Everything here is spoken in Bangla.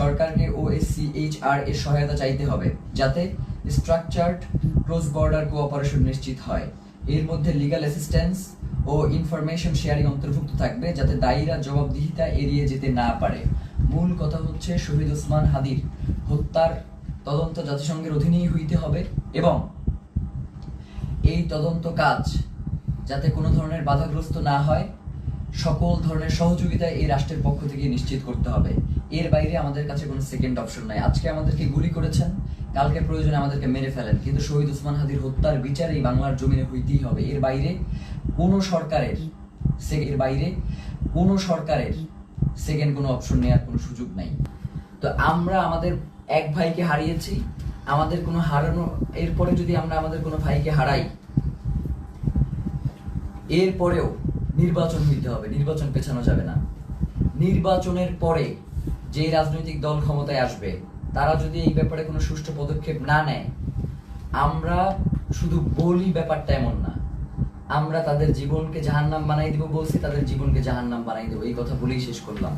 সরকারকে OSCHR এর সহায়তা চাইতে হবে যাতে স্ট্রাকচার্ড ক্রস বর্ডার কোঅপারেশন নিশ্চিত হয়। এর মধ্যে লিগ্যাল অ্যাসিস্ট্যান্স ও ইনফরমেশন শেয়ারিং অন্তর্ভুক্ত থাকবে যাতে দায়ীরা জবাবদিহিতা এড়িয়ে যেতে না পারে। মূল কথা হচ্ছে শহীদ ওসমান হাদির হত্যার তদন্ত জাতিসংঘের অধীনেই হইতে হবে এবং এই তদন্ত কাজ যাতে কোনো ধরনের বাধাগ্রস্ত না হয়, সকল ধরনের সহযোগিতা এই রাষ্ট্রের পক্ষ থেকে নিশ্চিত করতে হবে। এর বাইরে আমাদের কাছে কোনো সেকেন্ড অপশন নাই। আজকে আমাদেরকে গুলি করেছেন, কালকে প্রয়োজনে আমাদেরকে মেরে ফেলেন, কিন্তু শহীদ ওসমান হাদির হত্যার বিচার এই বাংলার জমিনে হইতেই হবে। এর বাইরে কোনো সরকারের সেকেন্ড কোনো অপশন নেওয়ার কোনো সুযোগ নাই। তো আমরা আমাদের এক ভাইকে হারিয়েছি, আমাদের কোনো হারানো, এরপরে যদি আমরা আমাদের কোনো ভাইকে হারাই, এরপরেও নির্বাচন হইতে হবে, নির্বাচন পেছানো যাবে না। নির্বাচনের পরে যে রাজনৈতিক দল ক্ষমতায় আসবে তারা যদি এই ব্যাপারে কোনো সুষ্ঠু পদক্ষেপ না নেয়, আমরা শুধু বলি ব্যাপারটা এমন না, আমরা তাদের জীবনকে জাহান্নাম বানাই দিব বলছি, তাদের জীবনকে জাহান্নাম বানাই দেবো, এই কথা বলেই শেষ করলাম।